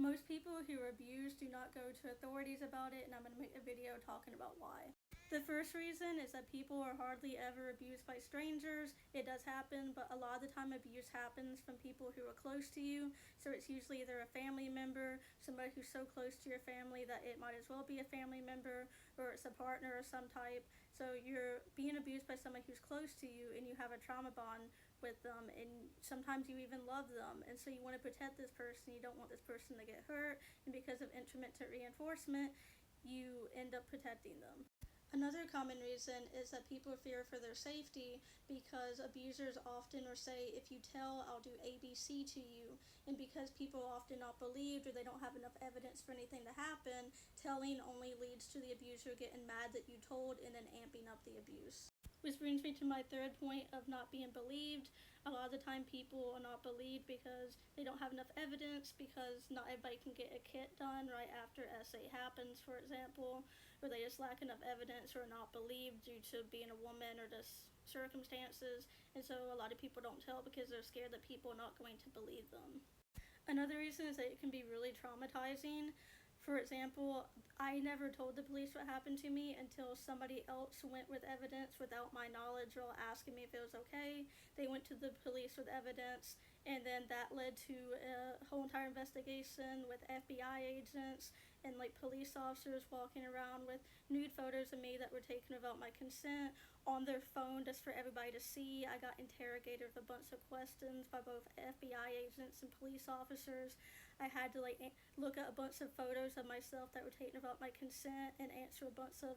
Most people who are abused do not go to authorities about it, and I'm going to make a video talking about why. The first reason is that people are hardly ever abused by strangers. It does happen, but a lot of the time abuse happens from people who are close to you. So it's usually either a family member, somebody who's so close to your family that it might as well be a family member, or it's a partner of some type. So you're being abused by somebody who's close to you and you have a trauma bond with them, and sometimes you even love them, and so you want to protect this person. You don't want this person to get hurt, and because of intermittent reinforcement, you end up protecting them. Another common reason is that people fear for their safety because abusers often will say, if you tell, I'll do ABC to you. And because people are often not believed or they don't have enough evidence for anything to happen, telling only leads to the abuser getting mad that you told and then amping up the abuse. Which brings me to my third point of not being believed. A lot of the time people are not believed because they don't have enough evidence, because not everybody can get a kit done right after SA happens, for example, or they just lack enough evidence or are not believed due to being a woman or just circumstances, and so a lot of people don't tell because they're scared that people are not going to believe them. Another reason is that it can be really traumatizing. For example, I never told the police what happened to me until somebody else went with evidence without my knowledge or asking me if it was okay. They went to the police with evidence, and then that led to a whole entire investigation with FBI agents and police officers walking around with nude photos of me that were taken without my consent on their phone just for everybody to see. I got interrogated with a bunch of questions by both FBI agents and police officers. I had to look at a bunch of photos of myself that were taken without my consent and answer a bunch of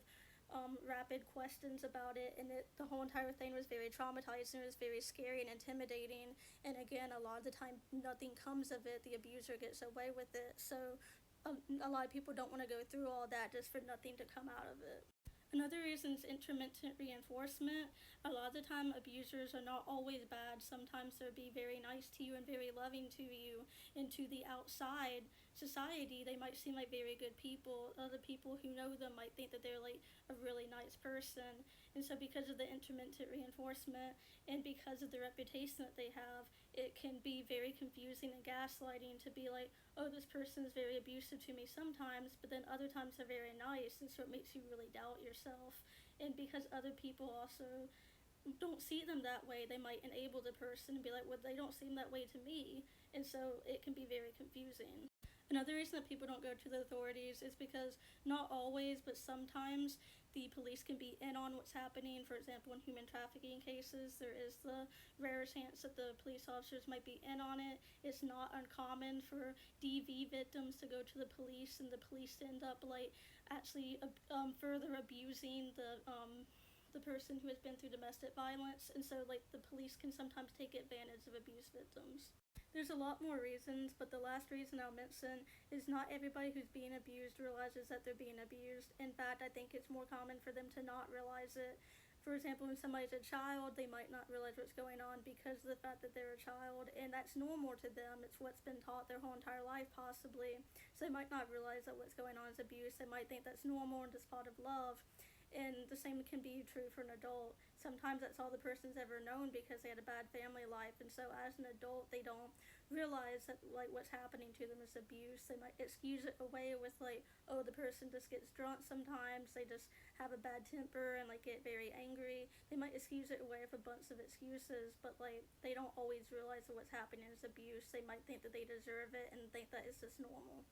rapid questions about it, and the whole entire thing was very traumatizing. It was very scary and intimidating, and again, a lot of the time nothing comes of it. The abuser gets away with it, so a lot of people don't want to go through all that just for nothing to come out of it. Another reason is intermittent reinforcement. A lot of the time abusers are not always bad. Sometimes they'll be very nice to you and very loving to you, and to the outside society they might seem like very good people. Other people who know them might think that they're a really nice person, and so because of the intermittent reinforcement and because of the reputation that they have, it can be very confusing and gaslighting to be like, oh, this person is very abusive to me sometimes, but then other times they're very nice, and so it makes you really doubt yourself. And because other people also don't see them that way, they might enable the person and be like, well, they don't seem that way to me, and so it can be very confusing. Another reason that people don't go to the authorities is because, not always, but sometimes the police can be in on what's happening. For example, in human trafficking cases, there is the rare chance that the police officers might be in on it. It's not uncommon for DV victims to go to the police, and the police end up actually further abusing the person who has been through domestic violence, and so the police can sometimes take advantage of abuse victims. There's a lot more reasons, but the last reason I'll mention is not everybody who's being abused realizes that they're being abused. In fact, I think it's more common for them to not realize it. For example, when somebody's a child, they might not realize what's going on because of the fact that they're a child, and that's normal to them. It's what's been taught their whole entire life, possibly. So they might not realize that what's going on is abuse. They might think that's normal and just part of love. And the same can be true for an adult. Sometimes that's all the person's ever known because they had a bad family life, and so as an adult they don't realize that what's happening to them is abuse. They might excuse it away with oh, the person just gets drunk sometimes, they just have a bad temper and get very angry. They might excuse it away with a bunch of excuses, but they don't always realize that what's happening is abuse. They might think that they deserve it and think that it's just normal.